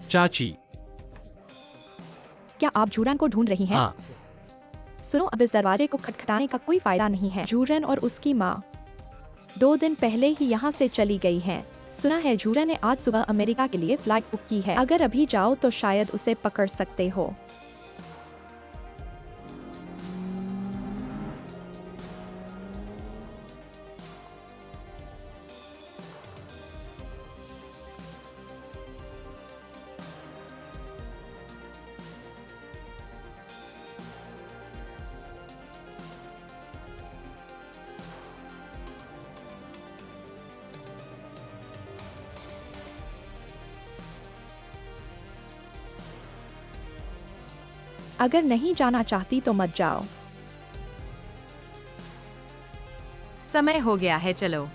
चाची। क्या आप जूरन को ढूंढ रही हैं? हाँ। सुनो, अब इस दरवाजे को खटखटाने का कोई फायदा नहीं है। जूरन और उसकी माँ 2 दिन पहले ही यहाँ से चली गई हैं। सुना है जूरन ने आज सुबह अमेरिका के लिए फ्लाइट बुक की है। अगर अभी जाओ तो शायद उसे पकड़ सकते हो। अगर नहीं जाना चाहती तो मत जाओ। समय हो गया है, चलो।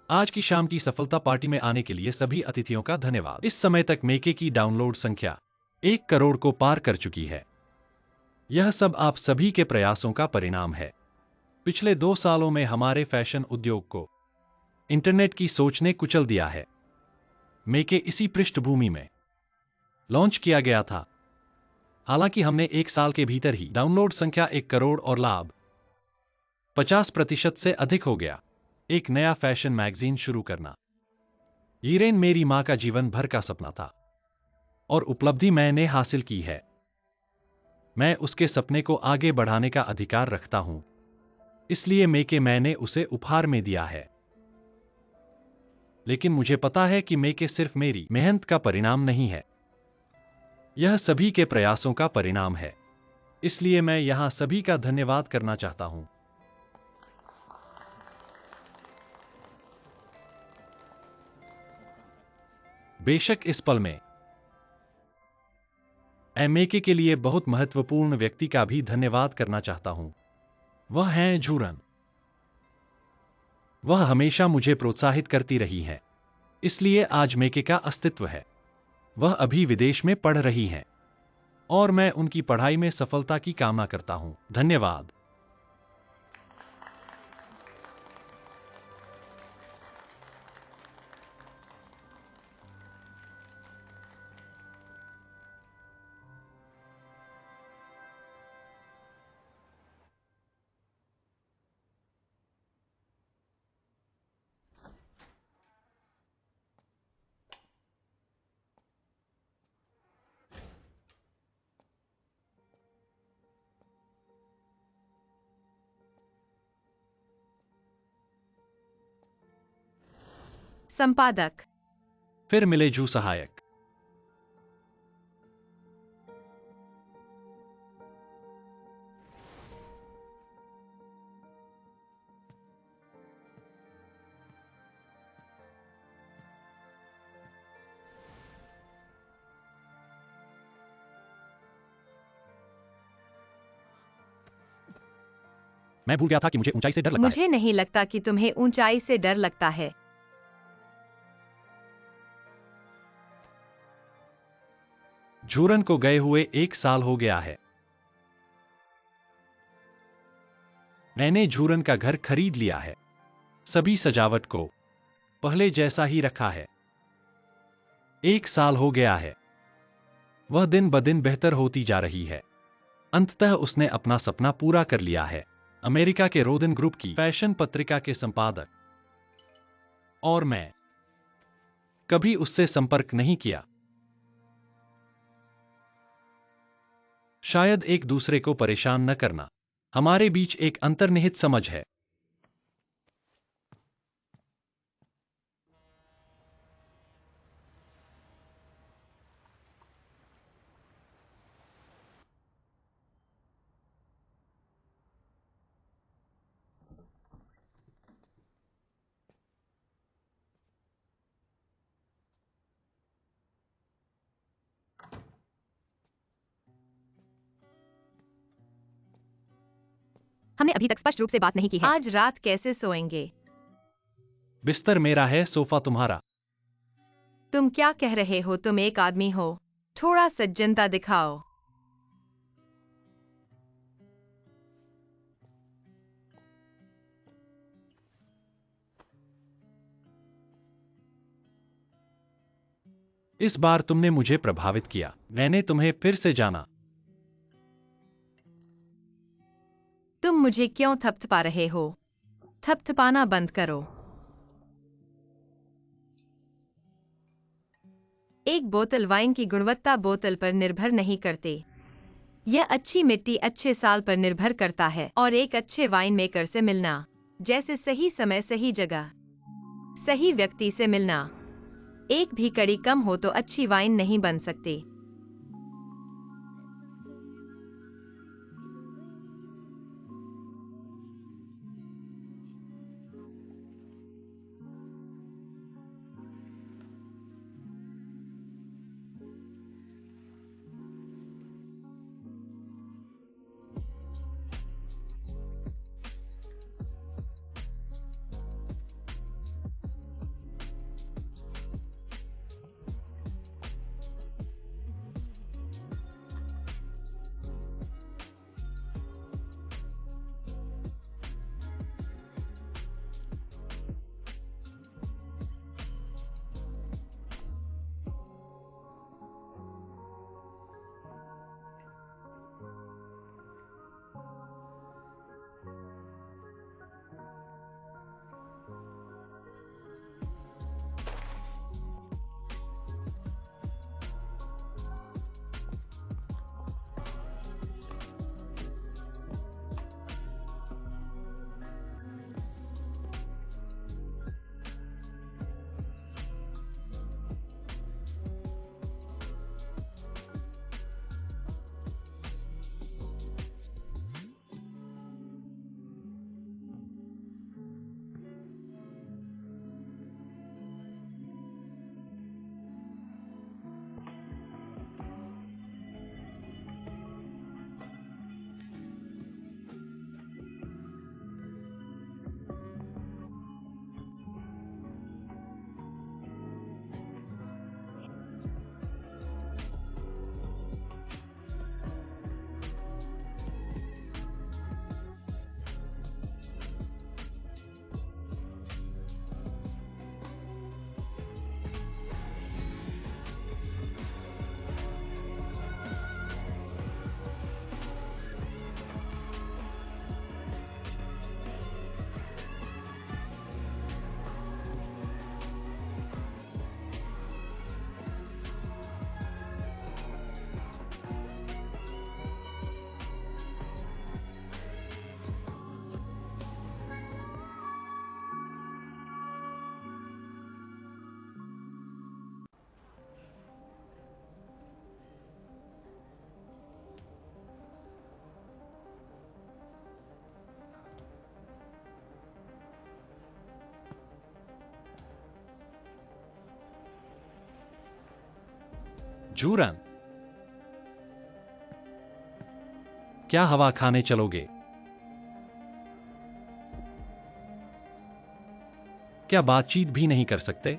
आज की शाम की सफलता पार्टी में आने के लिए सभी अतिथियों का धन्यवाद। इस समय तक मेके की डाउनलोड संख्या 1 करोड़ को पार कर चुकी है। यह सब आप सभी के प्रयासों का परिणाम है। पिछले 2 सालों में हमारे फैशन उद्योग को इंटरनेट की सोच ने कुचल दिया है। मेके इसी पृष्ठभूमि में लॉन्च किया गया था। हालांकि हमने 1 साल के भीतर ही डाउनलोड संख्या 1 करोड़ और लाभ 50% से अधिक हो गया। एक नया फैशन मैगजीन शुरू करना ईरेन मेरी मां का जीवन भर का सपना था और उपलब्धि मैंने हासिल की है। मैं उसके सपने को आगे बढ़ाने का अधिकार रखता हूं, इसलिए मैंने उसे उपहार में दिया है। लेकिन मुझे पता है कि मेके सिर्फ मेरी मेहनत का परिणाम नहीं है, यह सभी के प्रयासों का परिणाम है। इसलिए मैं यहां सभी का धन्यवाद करना चाहता हूं। बेशक इस पल में मेके के लिए बहुत महत्वपूर्ण व्यक्ति का भी धन्यवाद करना चाहता हूं। वह हैं जूरन। वह हमेशा मुझे प्रोत्साहित करती रही हैं, इसलिए आज मेके का अस्तित्व है। वह अभी विदेश में पढ़ रही हैं और मैं उनकी पढ़ाई में सफलता की कामना करता हूं। धन्यवाद। संपादक। फिर मिले जू सहायक। मैं भूल गया था कि मुझे ऊंचाई से डर लगता है। मुझे नहीं लगता कि तुम्हें ऊंचाई से डर लगता है। झूरन को गए हुए 1 साल हो गया है। मैंने झूरन का घर खरीद लिया है। सभी सजावट को पहले जैसा ही रखा है। 1 साल हो गया है। वह दिन ब दिन बेहतर होती जा रही है। अंततः उसने अपना सपना पूरा कर लिया है। अमेरिका के रोदन ग्रुप की फैशन पत्रिका के संपादक। और मैं कभी उससे संपर्क नहीं किया। शायद एक दूसरे को परेशान न करना। हमारे बीच एक अंतर्निहित समझ है। हमने अभी तक स्पष्ट रूप से बात नहीं की है। आज रात कैसे सोएंगे? बिस्तर मेरा है, सोफा तुम्हारा। तुम क्या कह रहे हो? तुम एक आदमी हो। थोड़ा सज्जनता दिखाओ। इस बार तुमने मुझे प्रभावित किया। मैंने तुम्हें फिर से जाना। तुम मुझे क्यों थपथपा रहे हो? थपथपाना बंद करो। एक बोतल वाइन की गुणवत्ता बोतल पर निर्भर नहीं करती। यह अच्छी मिट्टी अच्छे साल पर निर्भर करता है और एक अच्छे वाइन मेकर से मिलना, जैसे सही समय सही जगह सही व्यक्ति से मिलना। एक भी कड़ी कम हो तो अच्छी वाइन नहीं बन सकती। जूरन, क्या हवा खाने चलोगे? क्या बातचीत भी नहीं कर सकते?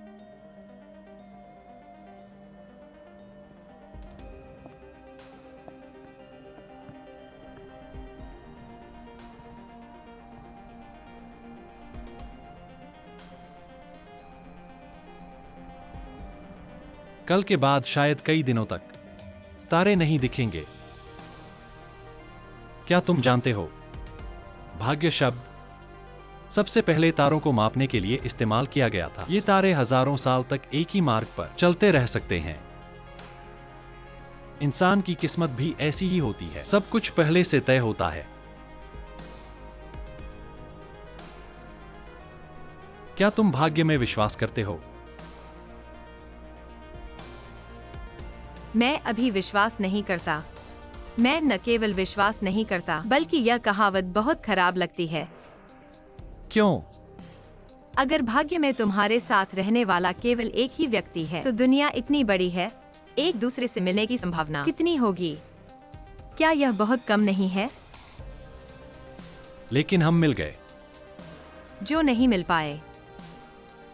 कल के बाद शायद कई दिनों तक तारे नहीं दिखेंगे। क्या तुम जानते हो, भाग्य शब्द सबसे पहले तारों को मापने के लिए इस्तेमाल किया गया था। ये तारे हजारों साल तक एक ही मार्ग पर चलते रह सकते हैं। इंसान की किस्मत भी ऐसी ही होती है, सब कुछ पहले से तय होता है। क्या तुम भाग्य में विश्वास करते हो? मैं अभी विश्वास नहीं करता। मैं न केवल विश्वास नहीं करता, बल्कि यह कहावत बहुत खराब लगती है। क्यों? अगर भाग्य में तुम्हारे साथ रहने वाला केवल एक ही व्यक्ति है, तो दुनिया इतनी बड़ी है, एक दूसरे से मिलने की संभावना कितनी होगी? क्या यह बहुत कम नहीं है? लेकिन हम मिल गए। जो नहीं मिल पाए,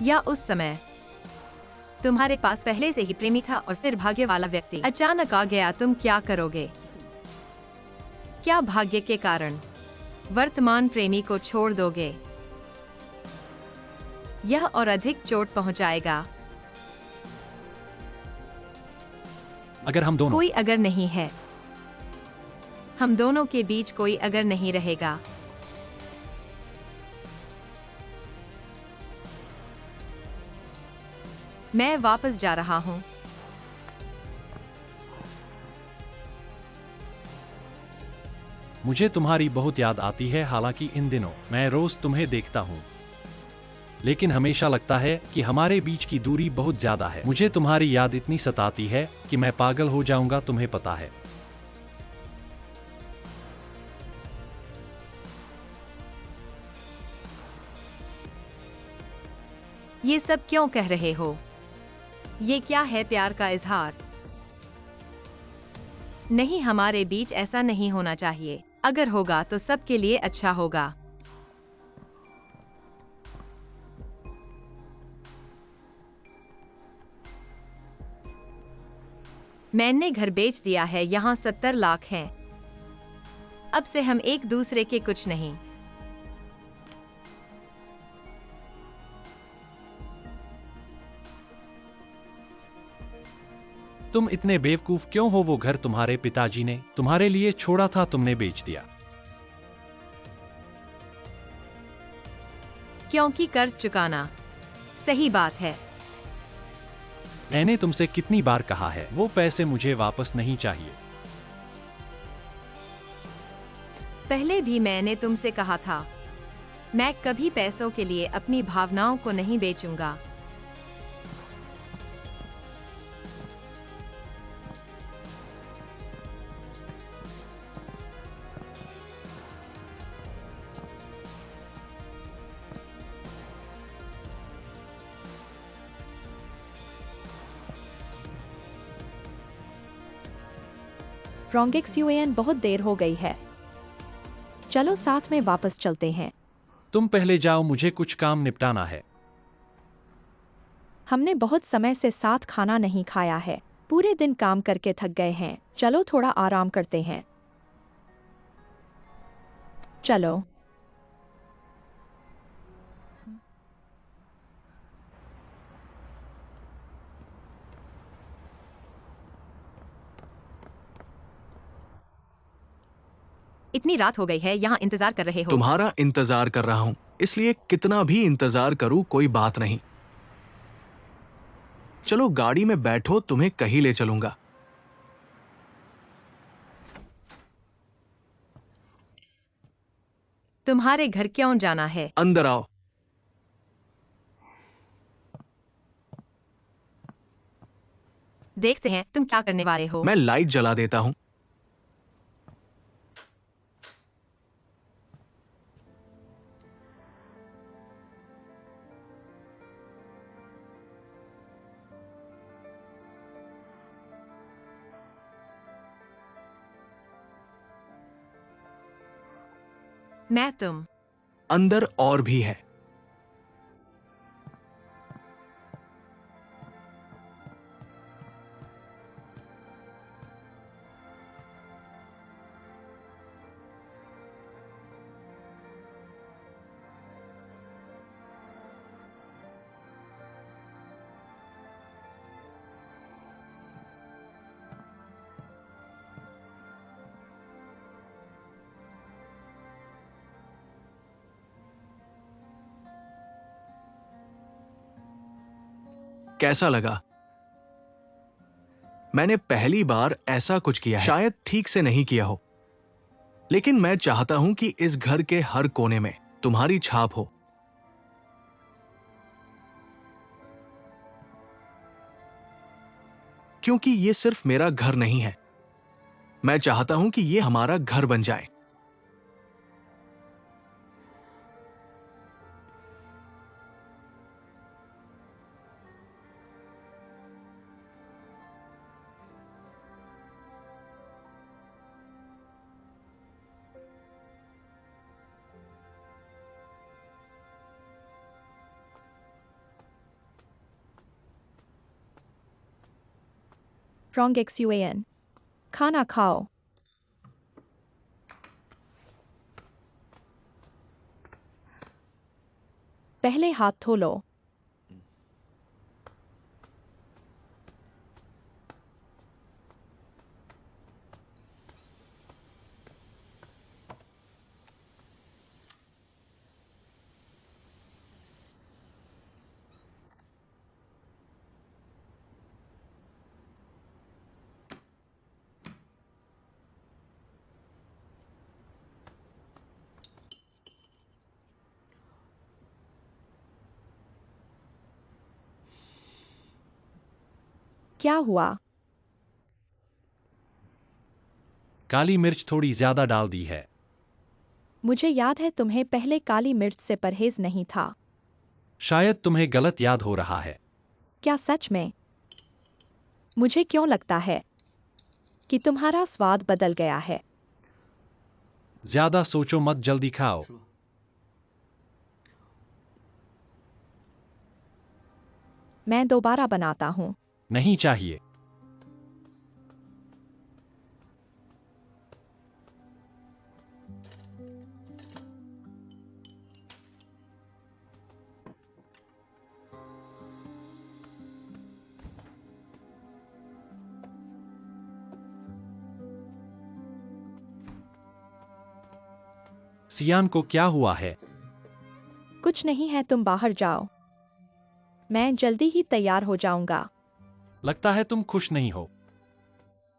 या उस समय तुम्हारे पास पहले से ही प्रेमी था और फिर भाग्य वाला व्यक्ति अचानक आ गया, तुम क्या करोगे? क्या भाग्य के कारण वर्तमान प्रेमी को छोड़ दोगे? यह और अधिक चोट पहुंचाएगा। अगर हम दोनों कोई अगर नहीं है, हम दोनों के बीच कोई अगर नहीं रहेगा। मैं वापस जा रहा हूं। मुझे तुम्हारी बहुत याद आती है, हालांकि इन दिनों मैं रोज तुम्हें देखता हूं, लेकिन हमेशा लगता है कि हमारे बीच की दूरी बहुत ज्यादा है। मुझे तुम्हारी याद इतनी सताती है कि मैं पागल हो जाऊंगा, तुम्हें पता है। ये सब क्यों कह रहे हो? ये क्या है प्यार का इजहार? नहीं, हमारे बीच ऐसा नहीं होना चाहिए। अगर होगा तो सबके लिए अच्छा होगा। मैंने घर बेच दिया है, यहाँ 70 लाख हैं। अब से हम एक दूसरे के कुछ नहीं। तुम इतने बेवकूफ क्यों हो? वो घर तुम्हारे पिताजी ने तुम्हारे लिए छोड़ा था, तुमने बेच दिया। क्योंकि कर्ज चुकाना सही बात है। मैंने तुमसे कितनी बार कहा है, वो पैसे मुझे वापस नहीं चाहिए। पहले भी मैंने तुमसे कहा था, मैं कभी पैसों के लिए अपनी भावनाओं को नहीं बेचूंगा। रोंगिक्स यूएन बहुत देर हो गई है। चलो साथ में वापस चलते हैं। तुम पहले जाओ, मुझे कुछ काम निपटाना है। हमने बहुत समय से साथ खाना नहीं खाया है। पूरे दिन काम करके थक गए हैं। चलो थोड़ा आराम करते हैं। चलो। इतनी रात हो गई है, यहाँ इंतजार कर रहे हो। तुम्हारा इंतजार कर रहा हूं, इसलिए कितना भी इंतजार करूं कोई बात नहीं। चलो गाड़ी में बैठो, तुम्हें कहीं ले चलूंगा। तुम्हारे घर क्यों जाना है? अंदर आओ। देखते हैं तुम क्या करने वाले हो। मैं लाइट जला देता हूं। मैं तुम। अंदर और भी है। कैसा लगा? मैंने पहली बार ऐसा कुछ किया है। शायद ठीक से नहीं किया हो, लेकिन मैं चाहता हूं कि इस घर के हर कोने में तुम्हारी छाप हो। क्योंकि ये सिर्फ मेरा घर नहीं है, मैं चाहता हूं कि ये हमारा घर बन जाए। Wrong XUAN. खाना खाओ। पहले हाथ धो लो। क्या हुआ? काली मिर्च थोड़ी ज्यादा डाल दी है। मुझे याद है तुम्हें पहले काली मिर्च से परहेज नहीं था। शायद तुम्हें गलत याद हो रहा है। क्या सच में? मुझे क्यों लगता है कि तुम्हारा स्वाद बदल गया है? ज्यादा सोचो मत, जल्दी खाओ। मैं दोबारा बनाता हूँ। नहीं चाहिए। सियान को क्या हुआ है? कुछ नहीं है, तुम बाहर जाओ। मैं जल्दी ही तैयार हो जाऊंगा। लगता है तुम खुश नहीं हो।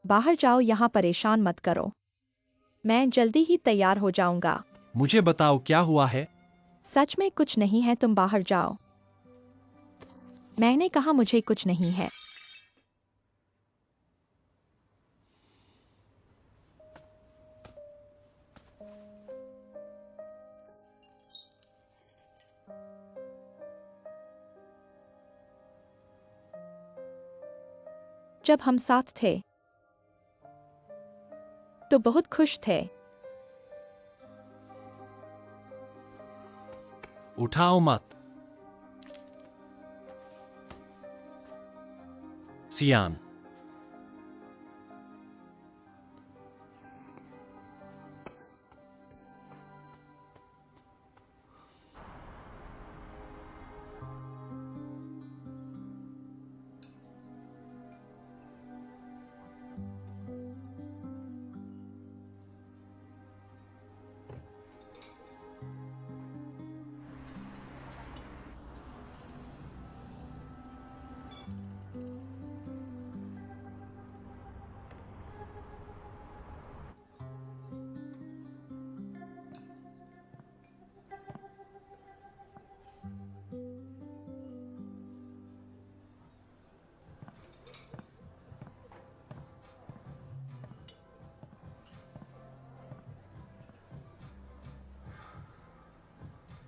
बाहर जाओ, यहाँ परेशान मत करो। मैं जल्दी ही तैयार हो जाऊंगा। मुझे बताओ क्या हुआ है? सच में कुछ नहीं है, तुम बाहर जाओ। मैंने कहा मुझे कुछ नहीं है। जब हम साथ थे तो बहुत खुश थे। उठाओ मत। सियान।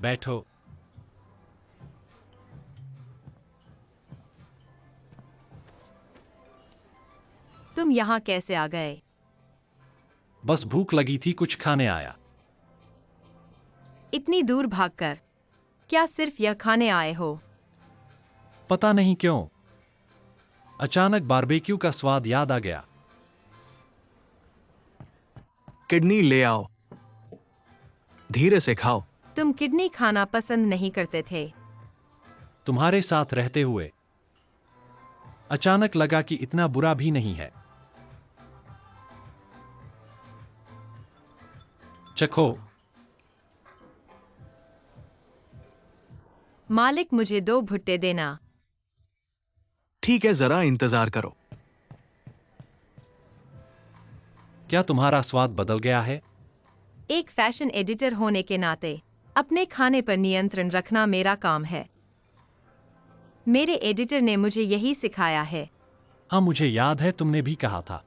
बैठो। तुम यहाँ कैसे आ गए? बस भूख लगी थी, कुछ खाने आया। इतनी दूर भागकर? क्या सिर्फ यह खाने आए हो? पता नहीं क्यों अचानक बारबेक्यू का स्वाद याद आ गया। किडनी ले आओ, धीरे से खाओ। तुम किडनी खाना पसंद नहीं करते थे। तुम्हारे साथ रहते हुए अचानक लगा कि इतना बुरा भी नहीं है। चखो। मालिक, मुझे 2 भुट्टे देना। ठीक है, जरा इंतजार करो। क्या तुम्हारा स्वाद बदल गया है? एक फैशन एडिटर होने के नाते अपने खाने पर नियंत्रण रखना मेरा काम है। मेरे एडिटर ने मुझे यही सिखाया है। हाँ, मुझे याद है तुमने भी कहा था।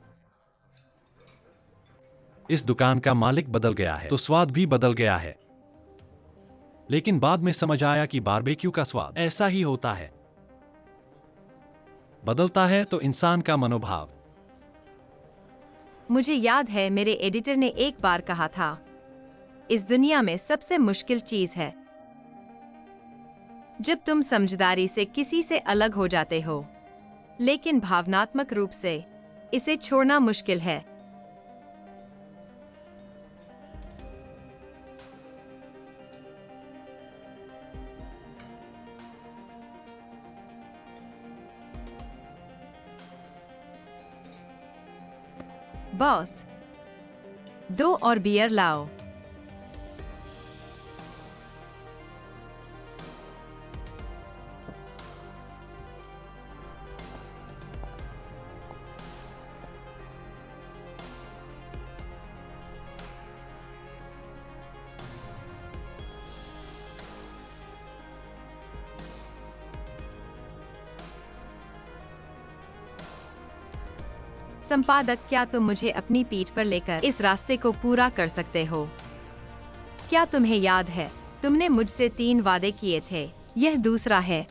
इस दुकान का मालिक बदल गया है तो स्वाद भी बदल गया है। लेकिन बाद में समझ आया कि बारबेक्यू का स्वाद ऐसा ही होता है। बदलता है तो इंसान का मनोभाव। मुझे याद है मेरे एडिटर ने एक बार कहा था, इस दुनिया में सबसे मुश्किल चीज है जब तुम समझदारी से किसी से अलग हो जाते हो, लेकिन भावनात्मक रूप से इसे छोड़ना मुश्किल है। बॉस, 2 और बियर लाओ। संपादक, क्या तुम मुझे अपनी पीठ पर लेकर इस रास्ते को पूरा कर सकते हो? क्या तुम्हें याद है, तुमने मुझसे 3 वादे किए थे, यह दूसरा है।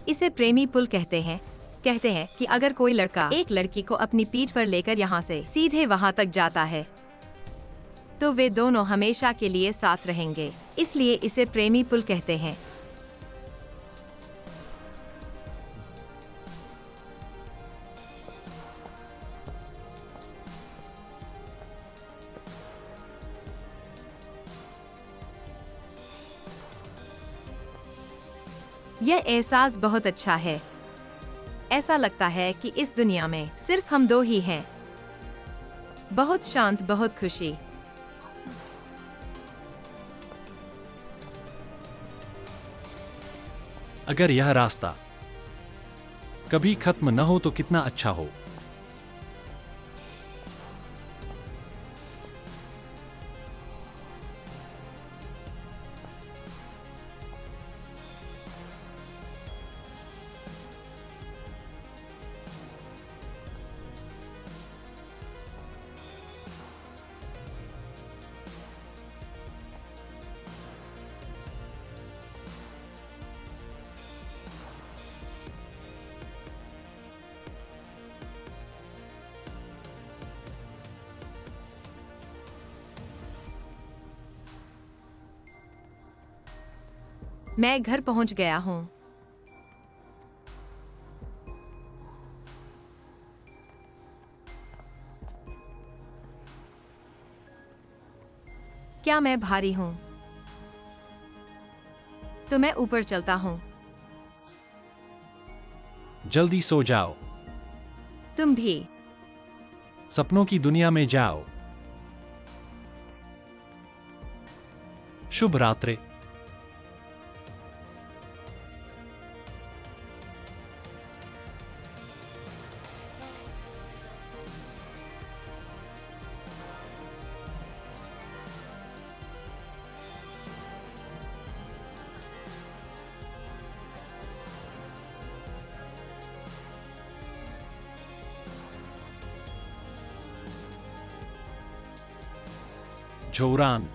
इसे प्रेमी पुल कहते हैं। कहते हैं कि अगर कोई लड़का एक लड़की को अपनी पीठ पर लेकर यहाँ से सीधे वहाँ तक जाता है, तो वे दोनों हमेशा के लिए साथ रहेंगे। इसलिए इसे प्रेमी पुल कहते हैं। यह एहसास बहुत अच्छा है। ऐसा लगता है कि इस दुनिया में सिर्फ हम 2 ही हैं। बहुत शांत, बहुत खुशी। अगर यह रास्ता कभी खत्म न हो तो कितना अच्छा हो। मैं घर पहुंच गया हूँ। क्या मैं भारी हूँ? तो मैं ऊपर चलता हूँ। जल्दी सो जाओ। तुम भी। सपनों की दुनिया में जाओ। शुभ रात्रि। जोरान।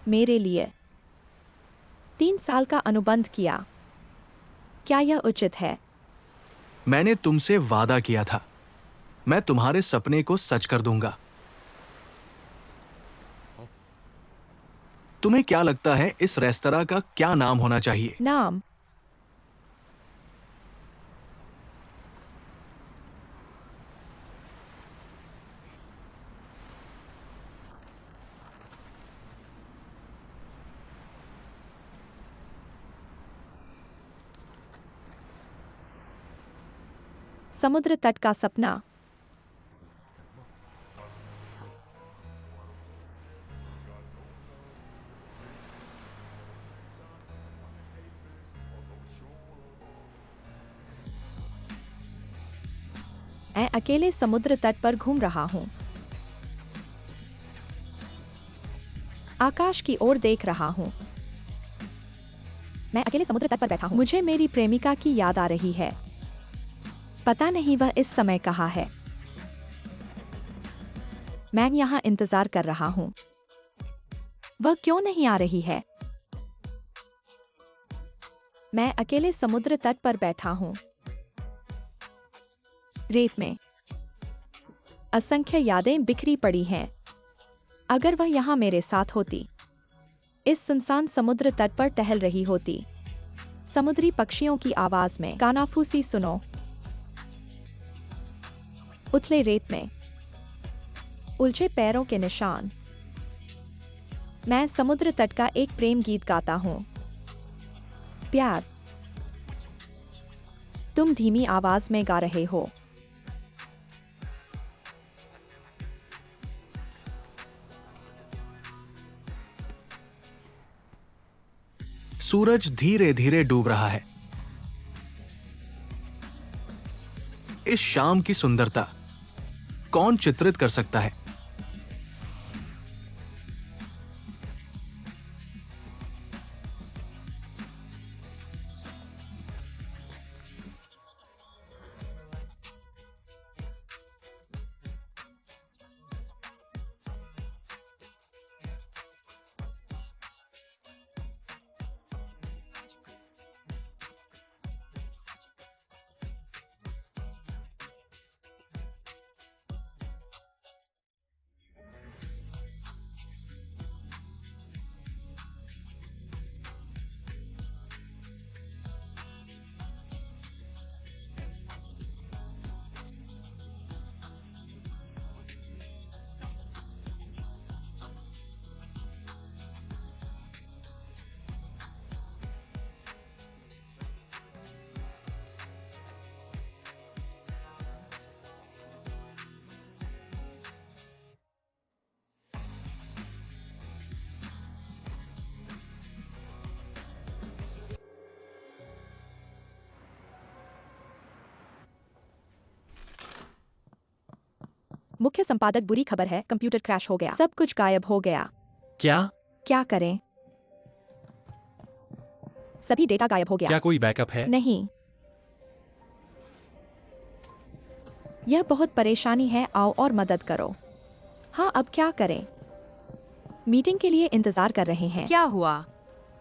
मेरे लिए 3 साल का अनुबंध किया। क्या यह उचित है? मैंने तुमसे वादा किया था, मैं तुम्हारे सपने को सच कर दूंगा। तुम्हें क्या लगता है इस रेस्तरां का क्या नाम होना चाहिए? नाम? समुद्र तट का सपना। मैं अकेले समुद्र तट पर घूम रहा हूँ, आकाश की ओर देख रहा हूँ। मैं अकेले समुद्र तट पर बैठा हूँ। मुझे मेरी प्रेमिका की याद आ रही है। पता नहीं वह इस समय कहाँ है। मैं यहाँ इंतजार कर रहा हूँ। वह क्यों नहीं आ रही है? मैं अकेले समुद्र तट पर बैठा हूँ, रेत में। असंख्य यादें बिखरी पड़ी हैं। अगर वह यहाँ मेरे साथ होती, इस सुनसान समुद्र तट पर टहल रही होती, समुद्री पक्षियों की आवाज में कानाफूसी सुनो, उथले रेत में उलझे पैरों के निशान। मैं समुद्र तट का एक प्रेम गीत गाता हूँ। प्यार, तुम धीमी आवाज में गा रहे हो। सूरज धीरे धीरे डूब रहा है। इस शाम की सुंदरता कौन चित्रित कर सकता है? मुख्य संपादक, बुरी खबर है, कंप्यूटर क्रैश हो गया। सब कुछ गायब हो गया। क्या करें? सभी डेटा गायब हो गया। क्या कोई बैकअप है? नहीं। यह बहुत परेशानी है, आओ और मदद करो। हाँ, अब क्या करें? मीटिंग के लिए इंतजार कर रहे हैं। क्या हुआ?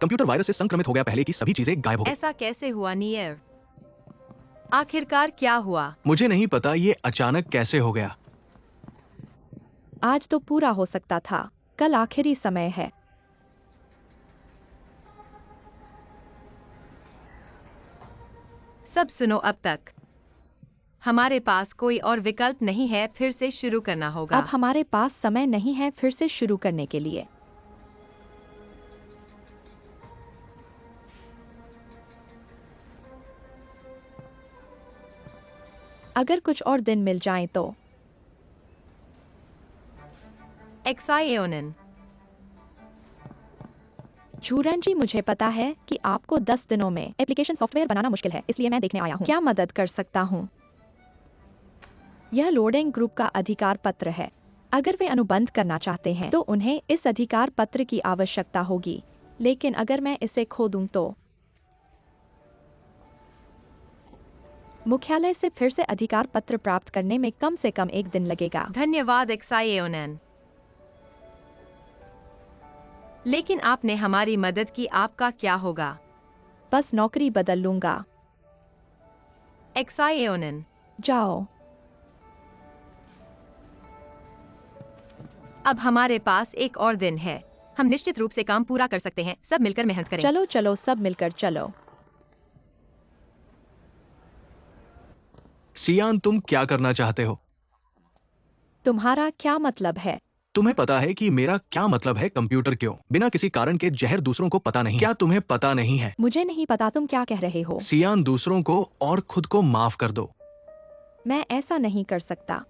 कंप्यूटर वायरस से संक्रमित हो गया, पहले की सभी चीजें गायब हो गई। ऐसा कैसे हुआ नियर? आखिरकार क्या हुआ? मुझे नहीं पता ये अचानक कैसे हो गया। आज तो पूरा हो सकता था, कल आखिरी समय है। सब सुनो, अब तक हमारे पास कोई और विकल्प नहीं है, फिर से शुरू करना होगा। अब हमारे पास समय नहीं है फिर से शुरू करने के लिए। अगर कुछ और दिन मिल जाएं तो। एक्साइओनिन। झूरन जी, मुझे पता है कि आपको 10 दिनों में एप्लीकेशन सॉफ्टवेयर बनाना मुश्किल है, इसलिए मैं देखने आया हूँ। क्या मदद कर सकता हूँ? यह लोडिंग ग्रुप का अधिकार पत्र है। अगर वे अनुबंध करना चाहते हैं तो उन्हें इस अधिकार पत्र की आवश्यकता होगी, लेकिन अगर मैं इसे खो दूं तो मुख्यालय से फिर से अधिकार पत्र प्राप्त करने में कम से कम 1 दिन लगेगा। धन्यवाद एक्साइओनिन। लेकिन आपने हमारी मदद की, आपका क्या होगा? बस नौकरी बदल लूंगा। एक्सायोनन। जाओ। अब हमारे पास एक और दिन है। हम निश्चित रूप से काम पूरा कर सकते हैं। सब मिलकर मेहनत करें। चलो चलो, सब मिलकर चलो। सियान, तुम क्या करना चाहते हो? तुम्हारा क्या मतलब है? तुम्हें पता है कि मेरा क्या मतलब है कंप्यूटर क्यों बिना किसी कारण के जहर दूसरों को पता नहीं? क्या तुम्हें पता नहीं है? मुझे नहीं पता तुम क्या कह रहे हो। सियान, दूसरों को और खुद को माफ कर दो। मैं ऐसा नहीं कर सकता।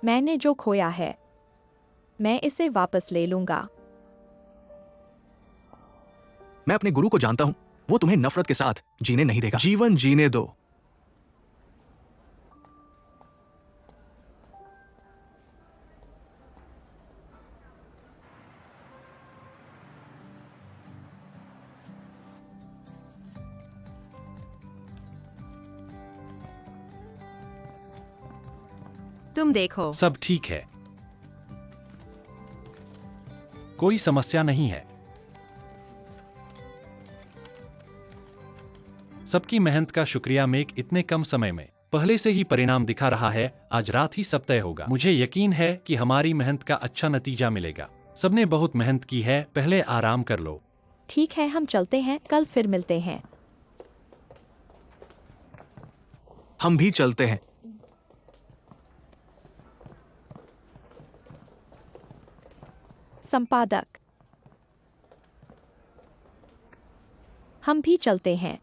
मैंने जो खोया है, मैं इसे वापस ले लूंगा। मैं अपने गुरु को जानता हूं, वो तुम्हें नफरत के साथ जीने नहीं देगा। जीवन जीने दो। तुम देखो। सब ठीक है, कोई समस्या नहीं है। सबकी मेहनत का शुक्रिया। मेक इतने कम समय में पहले से ही परिणाम दिखा रहा है। आज रात ही सब तय होगा। मुझे यकीन है कि हमारी मेहनत का अच्छा नतीजा मिलेगा। सबने बहुत मेहनत की है, पहले आराम कर लो। ठीक है, हम चलते हैं, कल फिर मिलते हैं। हम भी चलते हैं। संपादक, हम भी चलते हैं।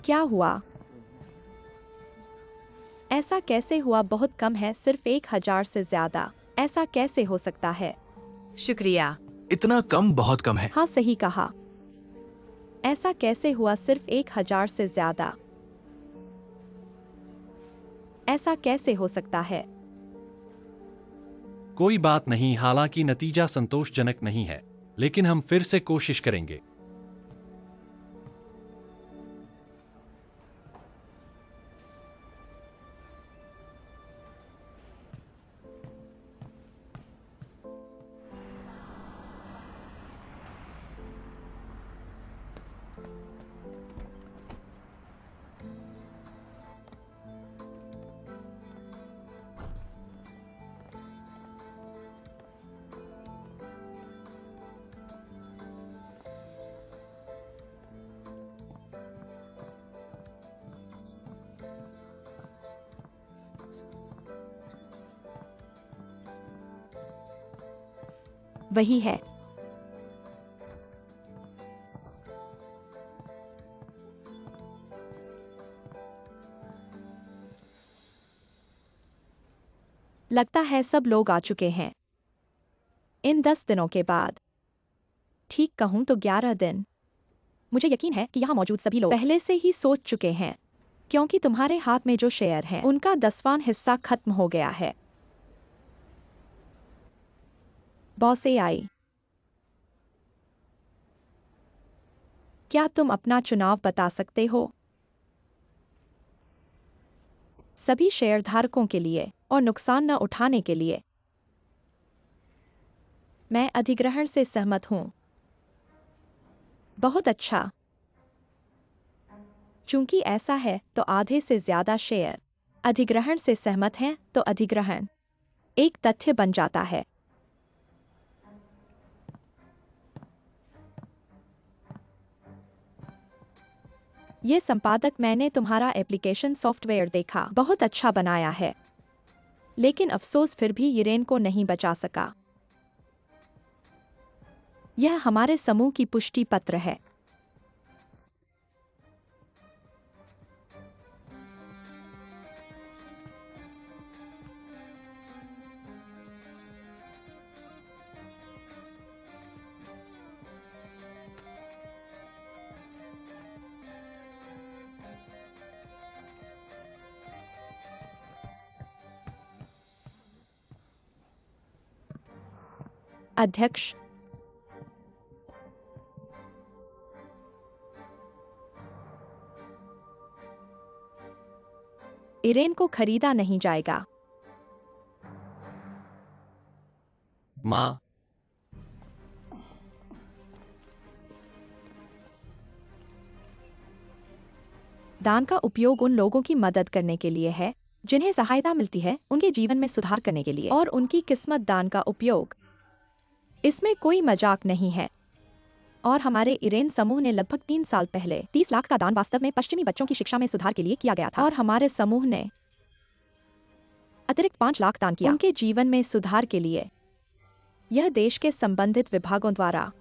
क्या हुआ? ऐसा कैसे हुआ? बहुत कम है, सिर्फ 1000 से ज्यादा। ऐसा कैसे हो सकता है? शुक्रिया। इतना कम बहुत कम है। हाँ, सही कहा। ऐसा कैसे हुआ? सिर्फ 1000 से ज्यादा। ऐसा कैसे हो सकता है? कोई बात नहीं, हालांकि नतीजा संतोषजनक नहीं है, लेकिन हम फिर से कोशिश करेंगे। वही है। लगता है सब लोग आ चुके हैं। इन 10 दिनों के बाद, ठीक कहूं तो 11 दिन। मुझे यकीन है कि यहाँ मौजूद सभी लोग पहले से ही सोच चुके हैं, क्योंकि तुम्हारे हाथ में जो शेयर है उनका 10वां हिस्सा खत्म हो गया है। बॉस आई, क्या तुम अपना चुनाव बता सकते हो? सभी शेयरधारकों के लिए और नुकसान न उठाने के लिए। मैं अधिग्रहण से सहमत हूं। बहुत अच्छा। चूंकि ऐसा है तो आधे से ज्यादा शेयर अधिग्रहण से सहमत हैं, तो अधिग्रहण एक तथ्य बन जाता है। ये संपादक, मैंने तुम्हारा एप्लीकेशन सॉफ्टवेयर देखा, बहुत अच्छा बनाया है। लेकिन अफसोस फिर भी यिरेन को नहीं बचा सका। यह हमारे समूह की पुष्टि पत्र है। अध्यक्ष, इरेन को खरीदा नहीं जाएगा। माँ, दान का उपयोग उन लोगों की मदद करने के लिए है जिन्हें सहायता मिलती है उनके जीवन में सुधार करने के लिए, और उनकी किस्मत दान का उपयोग। इसमें कोई मजाक नहीं है। और हमारे इरेन समूह ने लगभग 3 साल पहले 30 लाख का दान वास्तव में पश्चिमी बच्चों की शिक्षा में सुधार के लिए किया गया था, और हमारे समूह ने अतिरिक्त 5 लाख दान किया उनके जीवन में सुधार के लिए। यह देश के संबंधित विभागों द्वारा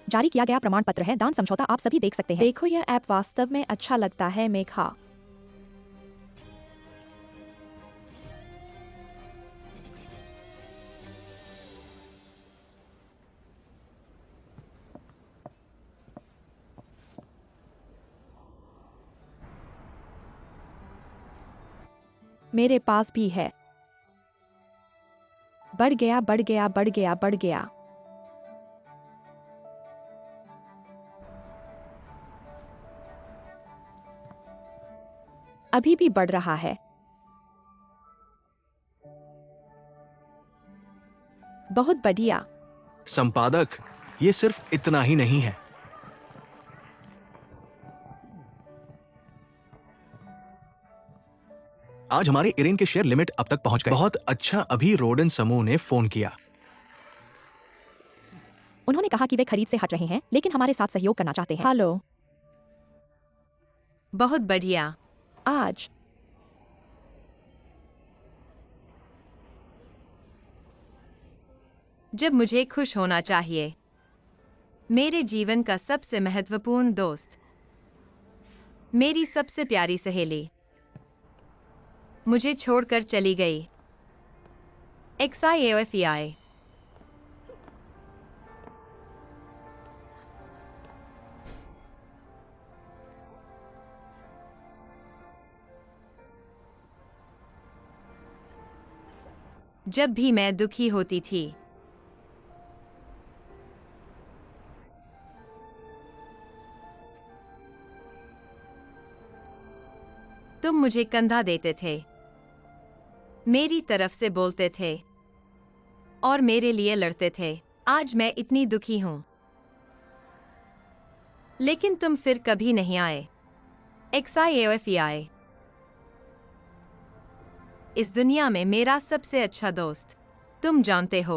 जारी किया गया प्रमाण पत्र है। दान समझौता आप सभी देख सकते हैं। देखो, यह ऐप वास्तव में अच्छा लगता है। मेघा, मेरे पास भी है। बढ़ गया, बढ़ गया, बढ़ गया, बढ़ गया। अभी भी बढ़ रहा है। बहुत बढ़िया। संपादक, ये सिर्फ इतना ही नहीं है। आज हमारे इरेन के शेयर लिमिट अब तक पहुंच गए। बहुत अच्छा। अभी रोडन समूह ने फोन किया। उन्होंने कहा कि वे खरीद से हट रहे हैं, लेकिन हमारे साथ सहयोग करना चाहते हैं। हेलो। बहुत बढ़िया। आज जब मुझे खुश होना चाहिए। मेरे जीवन का सबसे महत्वपूर्ण दोस्त, मेरी सबसे प्यारी सहेली, मुझे छोड़कर चली गई। XIAOFEI। जब भी मैं दुखी होती थी, तुम मुझे कंधा देते थे, मेरी तरफ से बोलते थे और मेरे लिए लड़ते थे। आज मैं इतनी दुखी हूं, लेकिन तुम फिर कभी नहीं आए। XIAOFEI। इस दुनिया में मेरा सबसे अच्छा दोस्त, तुम जानते हो,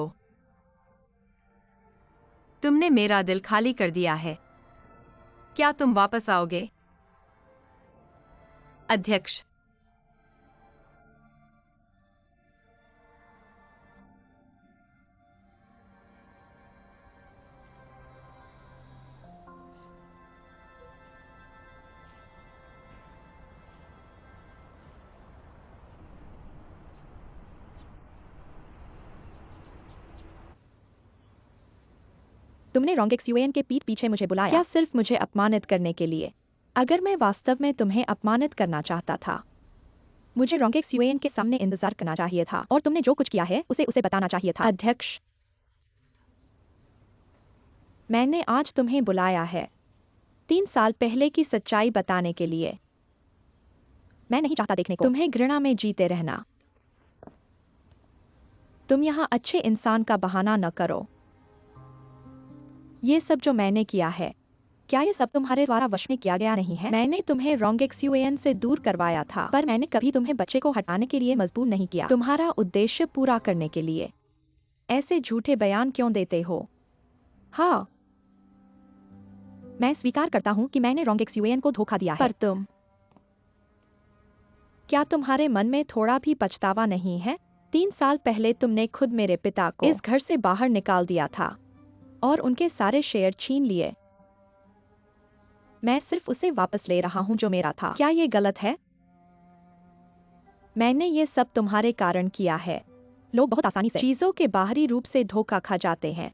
तुमने मेरा दिल खाली कर दिया है। क्या तुम वापस आओगे? अध्यक्ष। तुमने रोंगेक्सयूएन के पीठ पीछे मुझे बुलाया, क्या सिर्फ मुझे अपमानित करने के लिए? अगर मैं वास्तव में तुम्हें अपमानित करना चाहता था, मुझे रोंगेक्सयूएन के सामने इंतजार करना चाहिए था, और तुमने जो कुछ किया है उसे बताना चाहिए था। अध्यक्ष, मैंने आज तुम्हें बुलाया है 3 साल पहले की सच्चाई बताने के लिए। मैं नहीं चाहता देखने को तुम्हें घृणा में जीते रहना। तुम यहाँ अच्छे इंसान का बहाना न करो। ये सब जो मैंने किया है, क्या ये सब तुम्हारे द्वारा वश में किया गया नहीं है? मैंने तुम्हें रोंगेक्सयूएन से दूर करवाया था, पर मैंने कभी तुम्हें बच्चे को हटाने के लिए मजबूर नहीं किया। तुम्हारा उद्देश्य पूरा करने के लिए ऐसे झूठे बयान क्यों देते हो? हाँ, मैं स्वीकार करता हूँ कि मैंने रोंगेक्सयूएन को धोखा दिया है, पर तुम, क्या तुम्हारे मन में थोड़ा भी पछतावा नहीं है? 3 साल पहले तुमने खुद मेरे पिता को इस घर से बाहर निकाल दिया था और उनके सारे शेयर छीन लिए। मैं सिर्फ उसे वापस ले रहा हूं जो मेरा था। क्या ये गलत है? मैंने ये सब तुम्हारे कारण किया है। लोग बहुत आसानी से चीजों के बाहरी रूप से धोखा खा जाते हैं।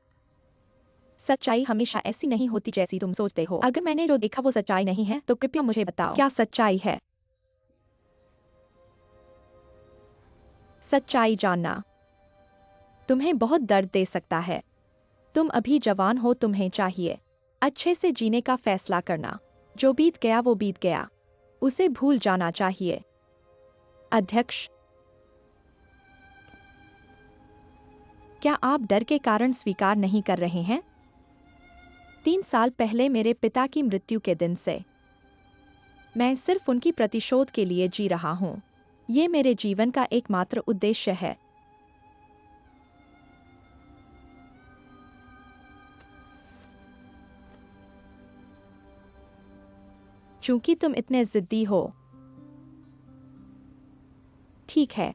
सच्चाई हमेशा ऐसी नहीं होती जैसी तुम सोचते हो। अगर मैंने जो देखा वो सच्चाई नहीं है, तो कृपया मुझे बताओ, क्या सच्चाई है? सच्चाई जानना तुम्हें बहुत दर्द दे सकता है। तुम अभी जवान हो, तुम्हें चाहिए अच्छे से जीने का फैसला करना। जो बीत गया वो बीत गया, उसे भूल जाना चाहिए। अध्यक्ष, क्या आप डर के कारण स्वीकार नहीं कर रहे हैं? 3 साल पहले मेरे पिता की मृत्यु के दिन से मैं सिर्फ उनकी प्रतिशोध के लिए जी रहा हूं। ये मेरे जीवन का एकमात्र उद्देश्य है। चूंकि तुम इतने जिद्दी हो। ठीक है।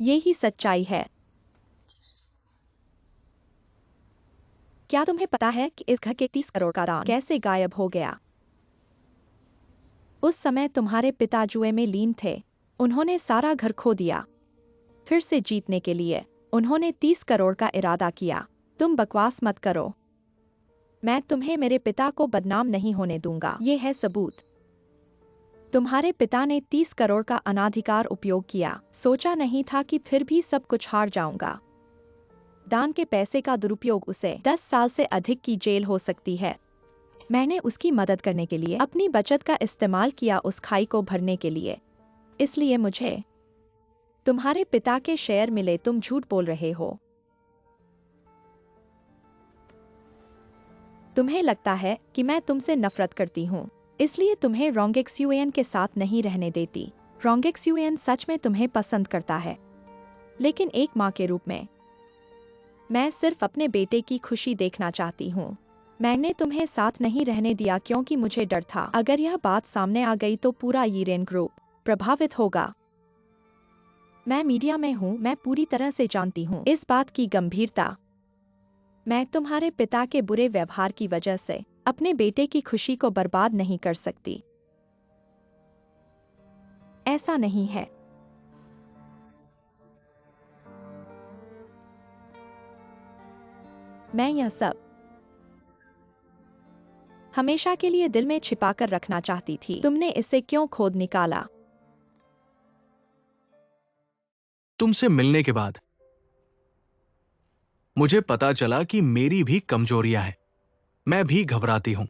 यही सच्चाई है। क्या तुम्हें पता है कि इस घर के 30 करोड़ का दान कैसे गायब हो गया? उस समय तुम्हारे पिता जुए में लीन थे। उन्होंने सारा घर खो दिया। फिर से जीतने के लिए उन्होंने 30 करोड़ का इरादा किया। तुम बकवास मत करो। मैं तुम्हें मेरे पिता को बदनाम नहीं होने दूंगा। ये है सबूत। तुम्हारे पिता ने 30 करोड़ का अनाधिकार उपयोग किया। सोचा नहीं था कि फिर भी सब कुछ हार जाऊंगा। दान के पैसे का दुरुपयोग उसे 10 साल से अधिक की जेल हो सकती है। मैंने उसकी मदद करने के लिए अपनी बचत का इस्तेमाल किया उस खाई को भरने के लिए। इसलिए मुझे तुम्हारे पिता के शेयर मिले। तुम झूठ बोल रहे हो। तुम्हें लगता है कि मैं तुमसे नफरत करती हूँ, इसलिए तुम्हें रोंगेक्सयूएन के साथ नहीं रहने देती। रोंगेक्सयूएन सच में तुम्हें पसंद करता है, लेकिन एक माँ के रूप में मैं सिर्फ अपने बेटे की खुशी देखना चाहती हूँ। मैंने तुम्हें साथ नहीं रहने दिया क्योंकि मुझे डर था अगर यह बात सामने आ गई तो पूरा यीरेन ग्रुप प्रभावित होगा। मैं मीडिया में हूँ, मैं पूरी तरह से जानती हूँ इस बात की गंभीरता। मैं तुम्हारे पिता के बुरे व्यवहार की वजह से अपने बेटे की खुशी को बर्बाद नहीं कर सकती। ऐसा नहीं है। मैं यह सब हमेशा के लिए दिल में छिपाकर रखना चाहती थी। तुमने इसे क्यों खोद निकाला? तुमसे मिलने के बाद मुझे पता चला कि मेरी भी कमजोरियां हैं। मैं भी घबराती हूं,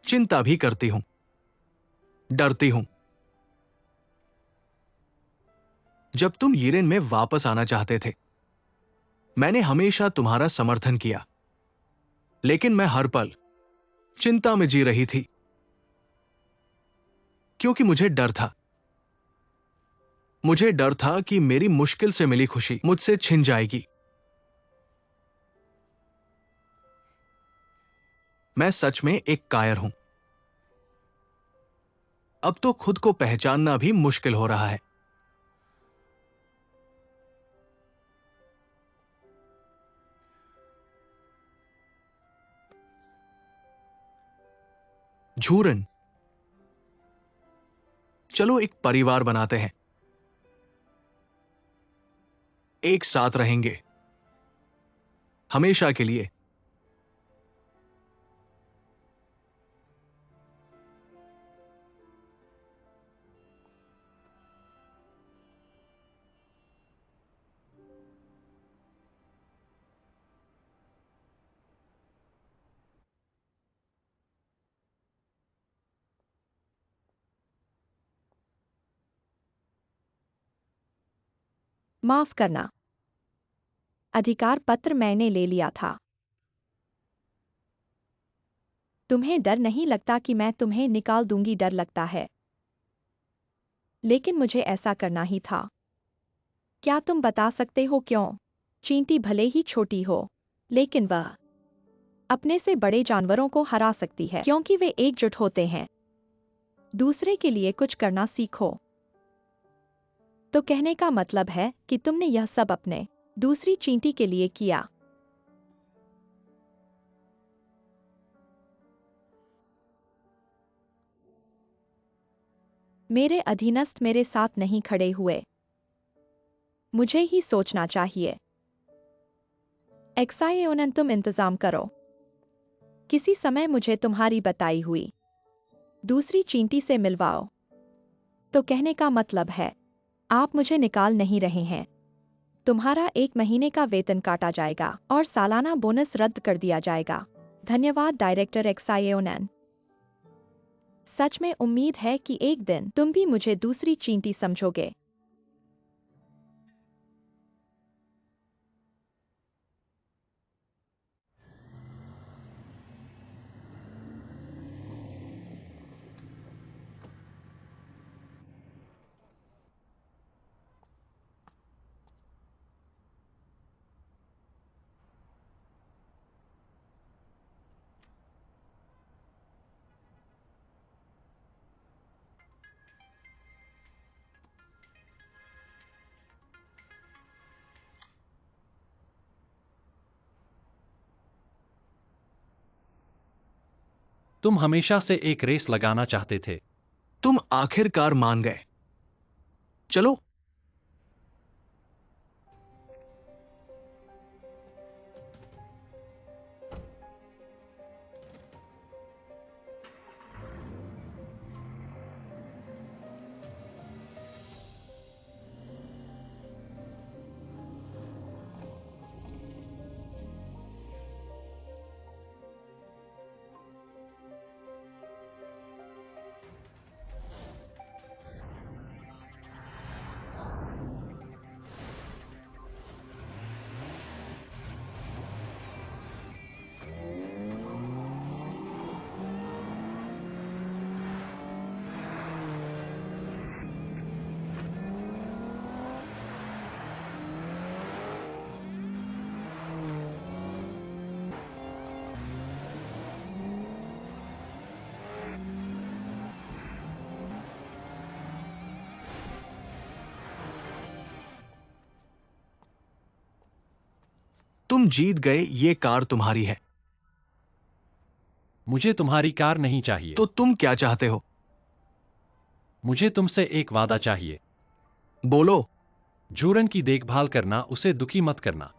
चिंता भी करती हूं, डरती हूं। जब तुम यीरेन में वापस आना चाहते थे, मैंने हमेशा तुम्हारा समर्थन किया, लेकिन मैं हर पल चिंता में जी रही थी क्योंकि मुझे डर था। मुझे डर था कि मेरी मुश्किल से मिली खुशी मुझसे छिन जाएगी। मैं सच में एक कायर हूं। अब तो खुद को पहचानना भी मुश्किल हो रहा है। झूरन, चलो एक परिवार बनाते हैं। एक साथ रहेंगे हमेशा के लिए। माफ करना। अधिकार पत्र मैंने ले लिया था। तुम्हें डर नहीं लगता कि मैं तुम्हें निकाल दूंगी? डर लगता है, लेकिन मुझे ऐसा करना ही था। क्या तुम बता सकते हो क्यों? चींटी भले ही छोटी हो, लेकिन वह अपने से बड़े जानवरों को हरा सकती है क्योंकि वे एकजुट होते हैं। दूसरे के लिए कुछ करना सीखो। तो कहने का मतलब है कि तुमने यह सब अपने दूसरी चींटी के लिए किया। मेरे अधीनस्थ मेरे साथ नहीं खड़े हुए। मुझे ही सोचना चाहिए। एक्सायोनन, तुम इंतजाम करो। किसी समय मुझे तुम्हारी बताई हुई दूसरी चींटी से मिलवाओ। तो कहने का मतलब है, आप मुझे निकाल नहीं रहे हैं। तुम्हारा 1 महीने का वेतन काटा जाएगा और सालाना बोनस रद्द कर दिया जाएगा। धन्यवाद डायरेक्टर एक्सायोनन। सच में उम्मीद है कि एक दिन तुम भी मुझे दूसरी चींटी समझोगे। तुम हमेशा से एक रेस लगाना चाहते थे। तुम आखिरकार मान गए। चलो। तुम जीत गए, ये कार तुम्हारी है। मुझे तुम्हारी कार नहीं चाहिए। तो तुम क्या चाहते हो? मुझे तुमसे एक वादा चाहिए। बोलो। जूरन की देखभाल करना, उसे दुखी मत करना।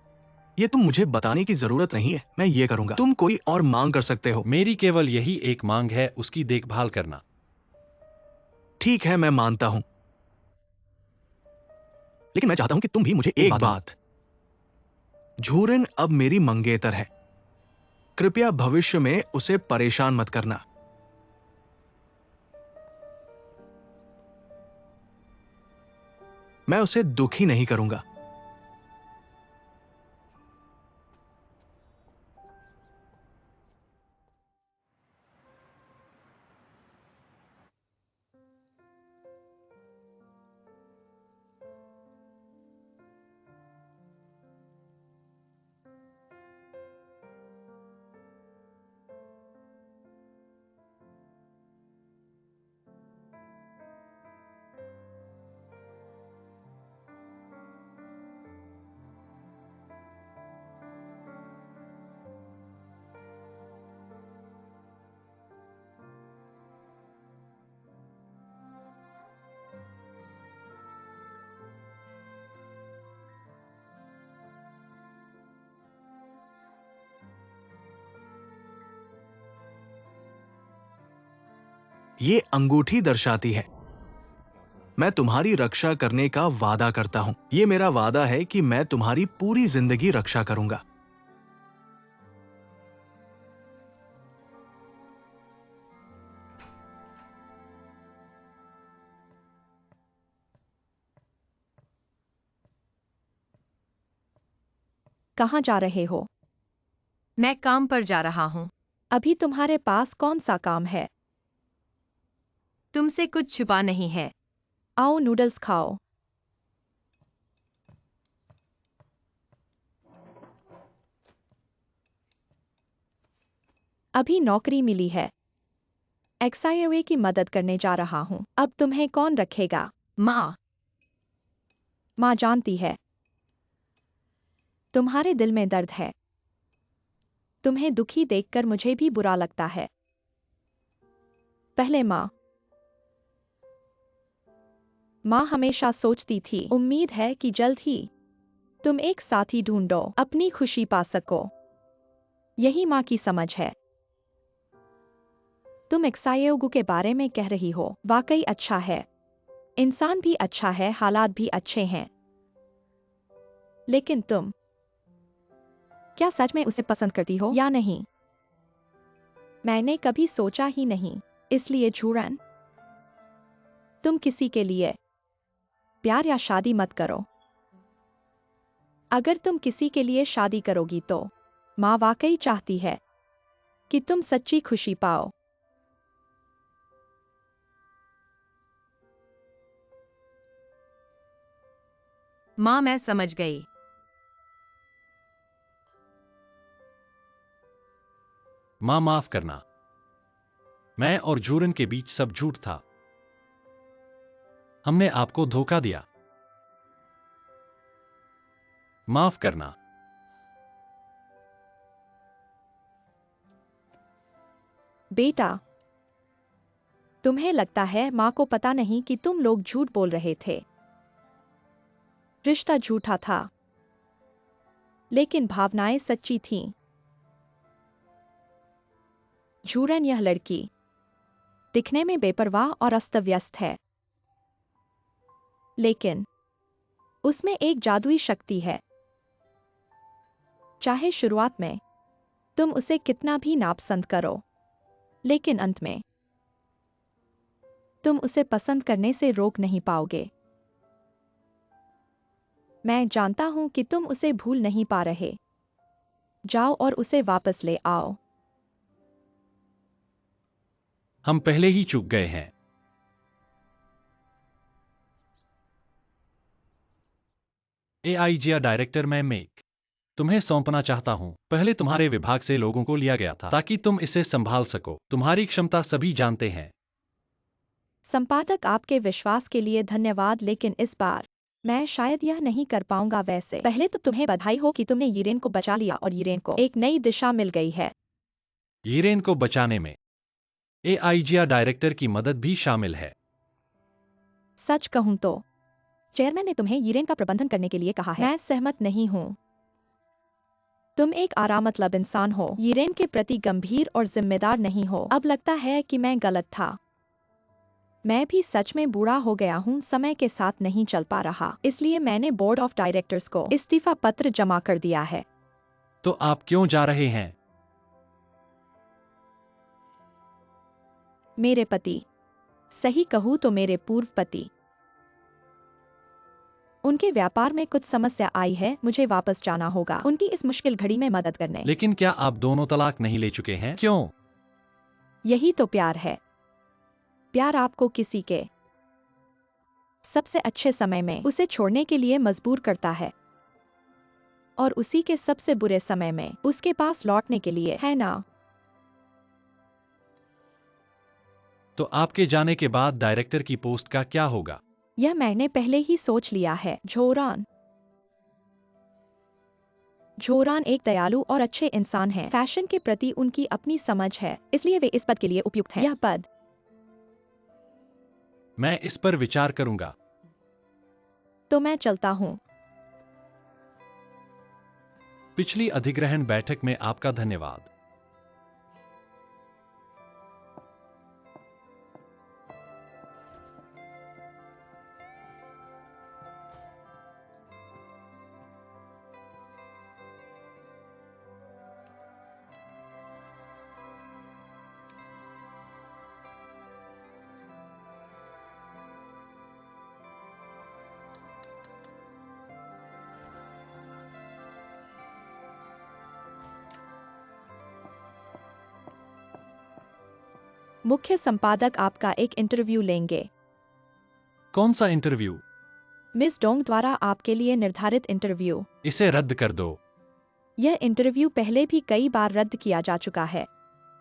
ये तुम मुझे बताने की जरूरत नहीं है, मैं ये करूंगा। तुम कोई और मांग कर सकते हो। मेरी केवल यही एक मांग है, उसकी देखभाल करना। ठीक है, मैं मानता हूं, लेकिन मैं चाहता हूं कि तुम भी मुझे एक बात। झूरन अब मेरी मंगेतर है। कृपया भविष्य में उसे परेशान मत करना। मैं उसे दुखी नहीं करूंगा। ये अंगूठी दर्शाती है, मैं तुम्हारी रक्षा करने का वादा करता हूं। ये मेरा वादा है कि मैं तुम्हारी पूरी जिंदगी रक्षा करूंगा। कहाँ जा रहे हो? मैं काम पर जा रहा हूँ। अभी तुम्हारे पास कौन सा काम है? तुमसे कुछ छुपा नहीं है। आओ नूडल्स खाओ। अभी नौकरी मिली है। एक्साईओए की मदद करने जा रहा हूँ। अब तुम्हें कौन रखेगा? माँ, माँ जानती है तुम्हारे दिल में दर्द है। तुम्हें दुखी देखकर मुझे भी बुरा लगता है। पहले माँ हमेशा सोचती थी, उम्मीद है कि जल्द ही तुम एक साथी ढूंढो, अपनी खुशी पा सको। यही माँ की समझ है। तुम एक्सायोगु के बारे में कह रही हो, वाकई अच्छा है। इंसान भी अच्छा है, हालात भी अच्छे हैं। लेकिन तुम क्या सच में उसे पसंद करती हो या नहीं? मैंने कभी सोचा ही नहीं। इसलिए झूरन, तुम किसी के लिए प्यार या शादी मत करो। अगर तुम किसी के लिए शादी करोगी तो माँ वाकई चाहती है कि तुम सच्ची खुशी पाओ। माँ, मैं समझ गई। माँ माफ करना, मैं और जूरन के बीच सब झूठ था। हमने आपको धोखा दिया। माफ करना। बेटा, तुम्हें लगता है माँ को पता नहीं कि तुम लोग झूठ बोल रहे थे। रिश्ता झूठा था, लेकिन भावनाएं सच्ची थीं। झूरन, यह लड़की दिखने में बेपरवाह और अस्त व्यस्त है, लेकिन उसमें एक जादुई शक्ति है। चाहे शुरुआत में तुम उसे कितना भी नापसंद करो, लेकिन अंत में तुम उसे पसंद करने से रोक नहीं पाओगे। मैं जानता हूं कि तुम उसे भूल नहीं पा रहे। जाओ और उसे वापस ले आओ। हम पहले ही चूक गए हैं। एआईजीआ डायरेक्टर, मैं मेक तुम्हें सौंपना चाहता हूं। पहले तुम्हारे विभाग से लोगों को लिया गया था ताकि तुम इसे संभाल सको। तुम्हारी क्षमता सभी जानते हैं। संपादक, आपके विश्वास के लिए धन्यवाद, लेकिन इस बार मैं शायद यह नहीं कर पाऊंगा। वैसे पहले तो तुम्हें बधाई हो कि तुमने यिरेन को बचा लिया और यिरेन को एक नई दिशा मिल गई है। यिरेन को बचाने में एआईजीआ डायरेक्टर की मदद भी शामिल है। सच कहूं तो चेयरमैन ने तुम्हें यिरेन का प्रबंधन करने के लिए कहा है। मैं सहमत नहीं हूं। तुम एक आरामतलब इंसान हो, यिरेन के प्रति गंभीर और जिम्मेदार नहीं हो। अब लगता है कि मैं गलत था। मैं भी सच में बूढ़ा हो गया हूं, समय के साथ नहीं चल पा रहा। इसलिए मैंने बोर्ड ऑफ डायरेक्टर्स को इस्तीफा पत्र जमा कर दिया है। तो आप क्यों जा रहे हैं? मेरे पति, सही कहूं तो मेरे पूर्व पति, उनके व्यापार में कुछ समस्या आई है। मुझे वापस जाना होगा उनकी इस मुश्किल घड़ी में मदद करने। लेकिन क्या आप दोनों तलाक नहीं ले चुके हैं? क्यों? यही तो प्यार है। प्यार आपको किसी के सबसे अच्छे समय में उसे छोड़ने के लिए मजबूर करता है, और उसी के सबसे बुरे समय में उसके पास लौटने के लिए, है ना? तो आपके जाने के बाद डायरेक्टर की पोस्ट का क्या होगा? यह मैंने पहले ही सोच लिया है। झोरान झोरान एक दयालु और अच्छे इंसान हैं। फैशन के प्रति उनकी अपनी समझ है, इसलिए वे इस पद के लिए उपयुक्त हैं। यह पद मैं इस पर विचार करूंगा। तो मैं चलता हूँ। पिछली अधिग्रहण बैठक में आपका धन्यवाद। मुख्य संपादक आपका एक इंटरव्यू लेंगे। कौन सा इंटरव्यू? मिस डोंग द्वारा आपके लिए निर्धारित इंटरव्यू। इसे रद्द कर दो। यह इंटरव्यू पहले भी कई बार रद्द किया जा चुका है।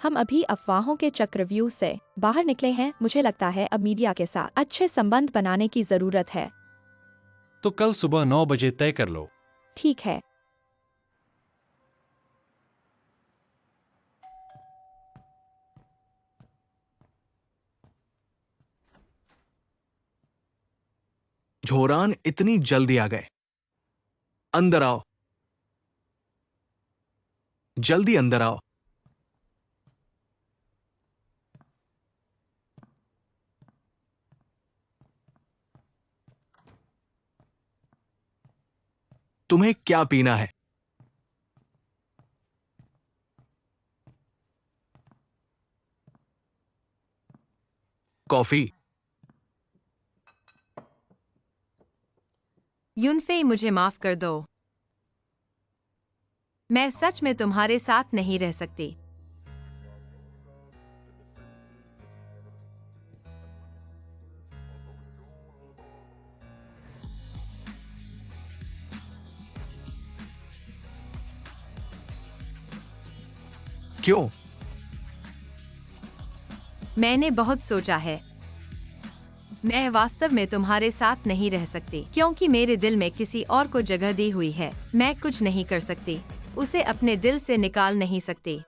हम अभी अफवाहों के चक्रव्यूह से बाहर निकले हैं। मुझे लगता है अब मीडिया के साथ अच्छे संबंध बनाने की जरूरत है। तो कल सुबह 9 बजे तय कर लो। ठीक है। झोरान इतनी जल्दी आ गए। अंदर आओ, जल्दी अंदर आओ। तुम्हें क्या पीना है? कॉफी? यूनफे, मुझे माफ कर दो। मैं सच में तुम्हारे साथ नहीं रह सकती। क्यों? मैंने बहुत सोचा है। मैं वास्तव में तुम्हारे साथ नहीं रह सकती क्योंकि मेरे दिल में किसी और को जगह दी हुई है। मैं कुछ नहीं कर सकती, उसे अपने दिल से निकाल नहीं सकती।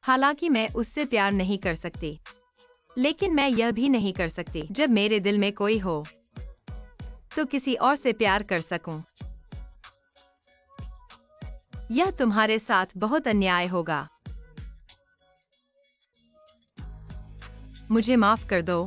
हालांकि मैं उससे प्यार नहीं कर सकती, लेकिन मैं यह भी नहीं कर सकती जब मेरे दिल में कोई हो तो किसी और से प्यार कर सकूं। यह तुम्हारे साथ बहुत अन्याय होगा। मुझे माफ कर दो।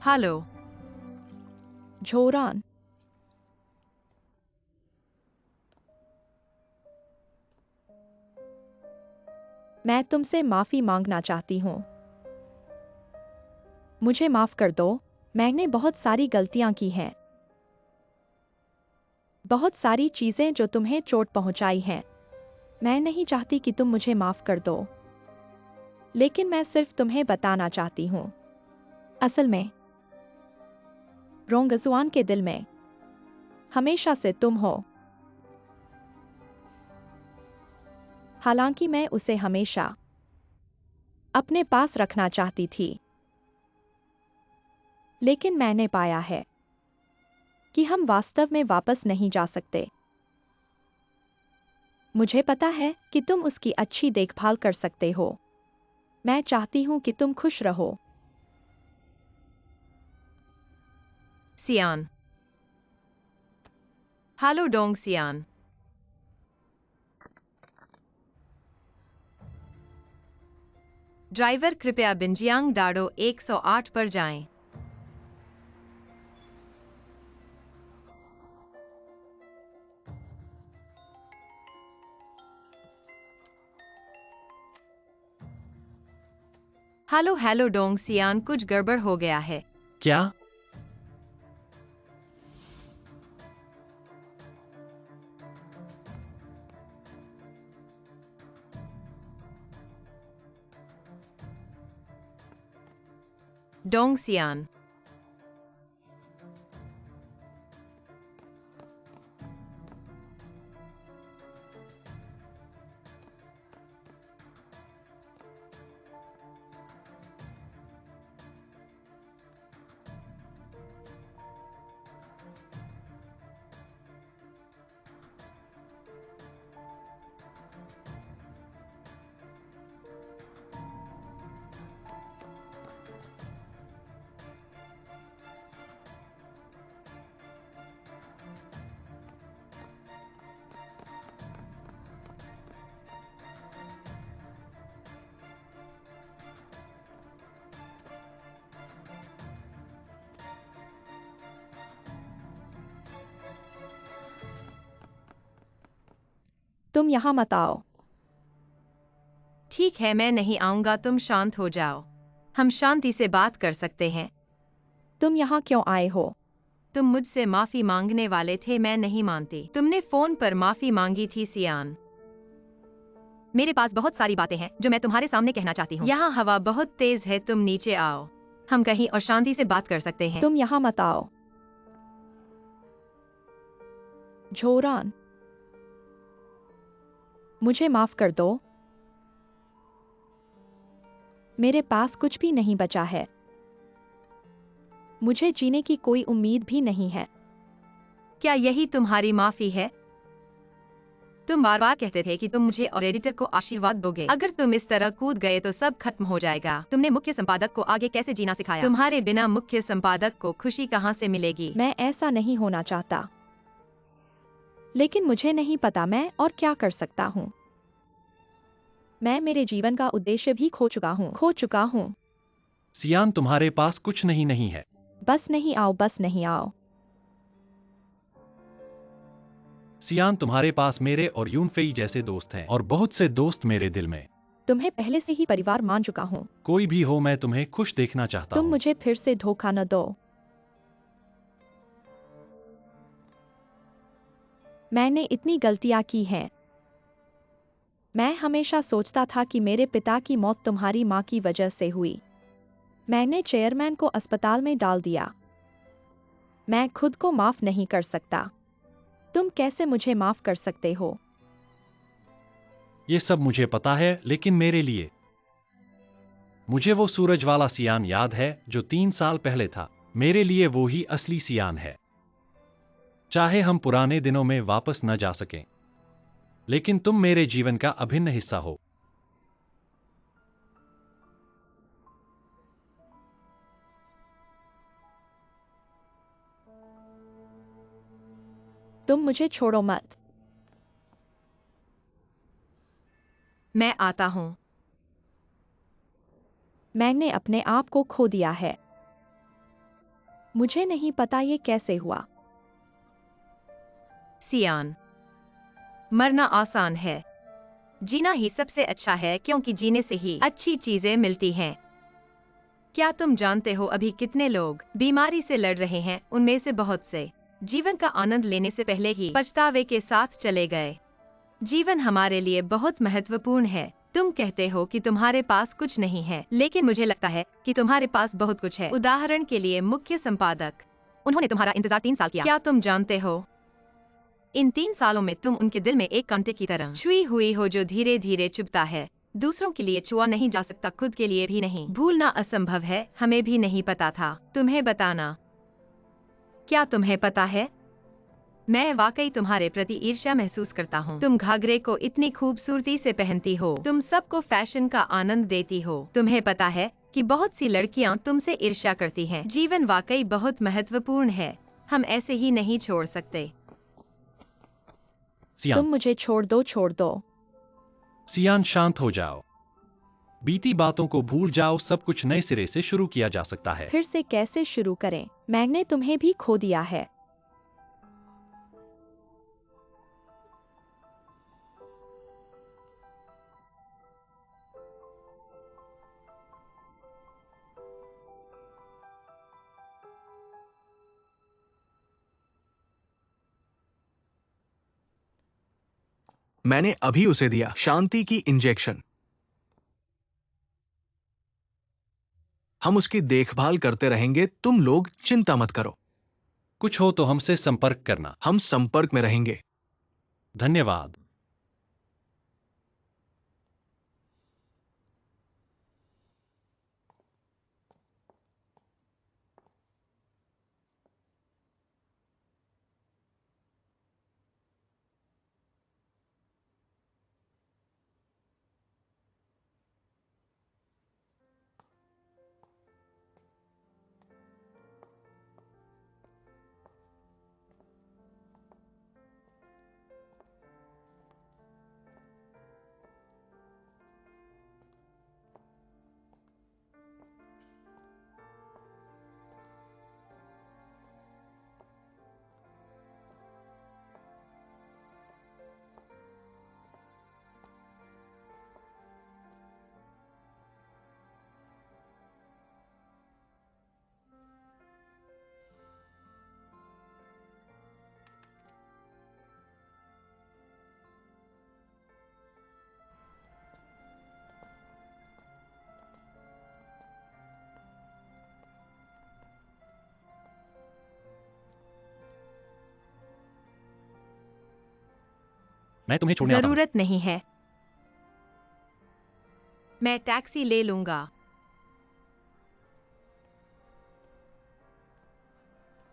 हेलो झोरान, मैं तुमसे माफी मांगना चाहती हूँ। मुझे माफ कर दो। मैंने बहुत सारी गलतियां की हैं, बहुत सारी चीजें जो तुम्हें चोट पहुंचाई हैं। मैं नहीं चाहती कि तुम मुझे माफ कर दो, लेकिन मैं सिर्फ तुम्हें बताना चाहती हूँ, असल में रोंगजुआन के दिल में हमेशा से तुम हो। हालांकि मैं उसे हमेशा अपने पास रखना चाहती थी, लेकिन मैंने पाया है कि हम वास्तव में वापस नहीं जा सकते। मुझे पता है कि तुम उसकी अच्छी देखभाल कर सकते हो। मैं चाहती हूं कि तुम खुश रहो। सियान। हेलो डोंग सियान। ड्राइवर, कृपया बिंजियांग डाडो 108 पर जाएं। हेलो हेलो डोंग सियान, कुछ गड़बड़ हो गया है। क्या? डोंग सियान, तुम यहाँ मत आओ। ठीक है, मैं नहीं आऊंगा, तुम शांत हो जाओ। हम शांति से बात कर सकते हैं। तुम यहाँ क्यों आए हो? तुम मुझसे माफी मांगने वाले थे, मैं नहीं मानती। तुमने फोन पर माफी मांगी थी सियान। मेरे पास बहुत सारी बातें हैं जो मैं तुम्हारे सामने कहना चाहती हूँ। यहाँ हवा बहुत तेज है, तुम नीचे आओ, हम कहीं और शांति से बात कर सकते हैं। तुम यहाँ मत आओ। झोरान, मुझे माफ कर दो। मेरे पास कुछ भी नहीं बचा है। मुझे जीने की कोई उम्मीद भी नहीं है। क्या यही तुम्हारी माफी है? तुम बार बार कहते थे कि तुम मुझे और एडिटर को आशीर्वाद दोगे। अगर तुम इस तरह कूद गए तो सब खत्म हो जाएगा। तुमने मुख्य संपादक को आगे कैसे जीना सिखाया? तुम्हारे बिना मुख्य संपादक को खुशी कहाँ से मिलेगी? मैं ऐसा नहीं होना चाहता, लेकिन मुझे नहीं पता मैं और क्या कर सकता हूँ। मैं मेरे जीवन का उद्देश्य भी खो चुका हूँ। सियान, तुम्हारे पास कुछ नहीं है। बस नहीं आओ, बस नहीं आओ। सियान, तुम्हारे पास मेरे और यूनफेई जैसे दोस्त हैं और बहुत से दोस्त मेरे दिल में। तुम्हें पहले से ही परिवार मान चुका हूँ। कोई भी हो, मैं तुम्हें खुश देखना चाहता तुम हूँ। मुझे फिर से धोखा न दो। मैंने इतनी गलतियां की हैं। मैं हमेशा सोचता था कि मेरे पिता की मौत तुम्हारी माँ की वजह से हुई। मैंने चेयरमैन को अस्पताल में डाल दिया। मैं खुद को माफ नहीं कर सकता। तुम कैसे मुझे माफ कर सकते हो? ये सब मुझे पता है, लेकिन मेरे लिए मुझे वो सूरज वाला सियान याद है जो 3 साल पहले था। मेरे लिए वो ही असली सियान है। चाहे हम पुराने दिनों में वापस न जा सकें, लेकिन तुम मेरे जीवन का अभिन्न हिस्सा हो। तुम मुझे छोड़ो मत। मैं आता हूँ। मैंने अपने आप को खो दिया है। मुझे नहीं पता ये कैसे हुआ। सियान, मरना आसान है, जीना ही सबसे अच्छा है, क्योंकि जीने से ही अच्छी चीजें मिलती हैं। क्या तुम जानते हो अभी कितने लोग बीमारी से लड़ रहे हैं? उनमें से बहुत से जीवन का आनंद लेने से पहले ही पछतावे के साथ चले गए। जीवन हमारे लिए बहुत महत्वपूर्ण है। तुम कहते हो कि तुम्हारे पास कुछ नहीं है, लेकिन मुझे लगता है कि तुम्हारे पास बहुत कुछ है। उदाहरण के लिए मुख्य संपादक, उन्होंने तुम्हारा इंतजार 3 साल किया। क्या तुम जानते हो, इन 3 सालों में तुम उनके दिल में एक कांटे की तरह छुई हुई हो जो धीरे धीरे चुभता है। दूसरों के लिए छुआ नहीं जा सकता, खुद के लिए भी नहीं। भूलना असंभव है, हमें भी नहीं पता था तुम्हें बताना। क्या तुम्हें पता है, मैं वाकई तुम्हारे प्रति ईर्ष्या महसूस करता हूँ। तुम घाघरे को इतनी खूबसूरती से पहनती हो, तुम सबको फैशन का आनंद देती हो। तुम्हें पता है कि बहुत सी लड़कियाँ तुमसे ईर्ष्या करती हैं। जीवन वाकई बहुत महत्वपूर्ण है, हम ऐसे ही नहीं छोड़ सकते। सियान, तुम मुझे छोड़ दो, छोड़ दो। सियान, शांत हो जाओ। बीती बातों को भूल जाओ, सब कुछ नए सिरे से शुरू किया जा सकता है। फिर से कैसे शुरू करें? मैंने तुम्हें भी खो दिया है। मैंने अभी उसे दिया शांति की इंजेक्शन। हम उसकी देखभाल करते रहेंगे, तुम लोग चिंता मत करो। कुछ हो तो हमसे संपर्क करना। हम संपर्क में रहेंगे। धन्यवाद। मैं तुम्हें छोड़ने आता हूं। जरूरत नहीं है, मैं टैक्सी ले लूंगा।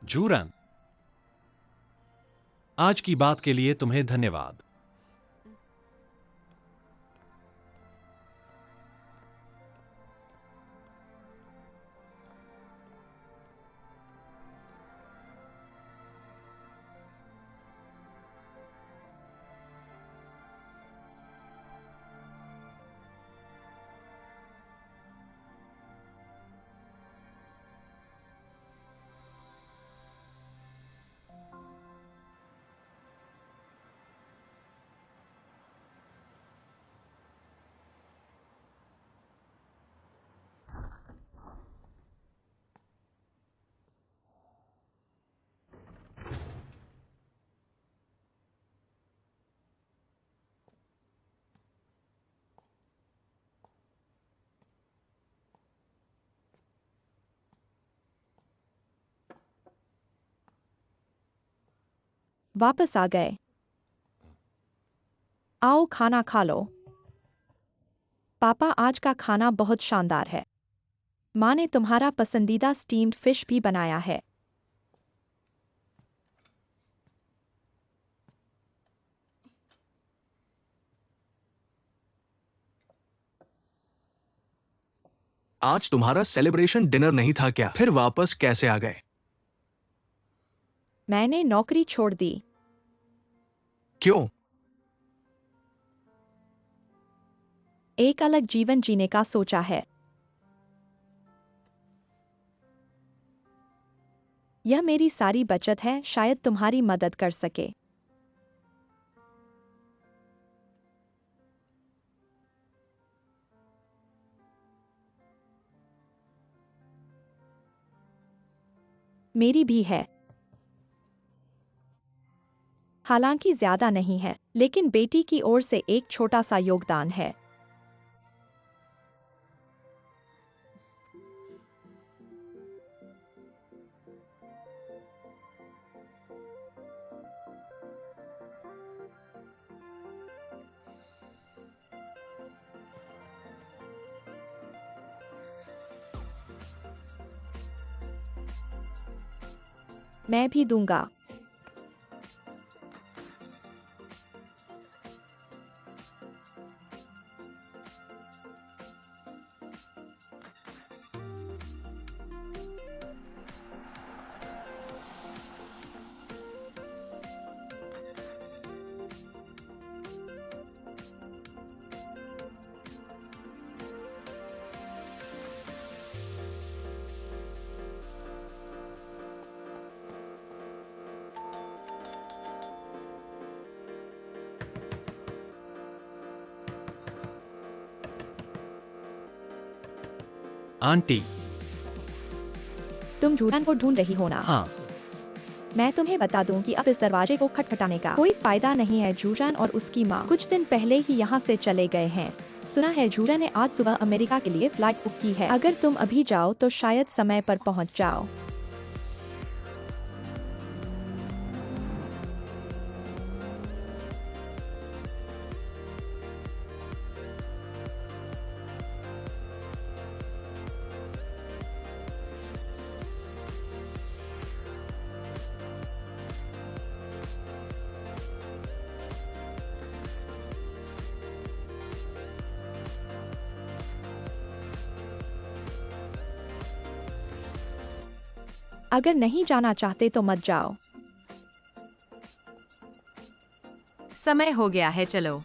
जूरन, आज की बात के लिए तुम्हें धन्यवाद। वापस आ गए। आओ खाना खा लो। पापा, आज का खाना बहुत शानदार है। माँ ने तुम्हारा पसंदीदा स्टीम्ड फिश भी बनाया है। आज तुम्हारा सेलिब्रेशन डिनर नहीं था क्या? फिर वापस कैसे आ गए? मैंने नौकरी छोड़ दी। क्यों? एक अलग जीवन जीने का सोचा है। यह मेरी सारी बचत है, शायद तुम्हारी मदद कर सके। मेरी भी है। हालांकि ज्यादा नहीं है, लेकिन बेटी की ओर से एक छोटा सा योगदान है। मैं भी दूंगा। आंटी। तुम जूरन को ढूंढ रही हो ना? हाँ। मैं तुम्हें बता दूं कि अब इस दरवाजे को खटखटाने का कोई फायदा नहीं है। जूरन और उसकी माँ कुछ दिन पहले ही यहाँ से चले गए हैं। सुना है जूरन ने आज सुबह अमेरिका के लिए फ्लाइट बुक की है। अगर तुम अभी जाओ तो शायद समय पर पहुँच जाओ। अगर नहीं जाना चाहते तो मत जाओ। समय हो गया है, चलो।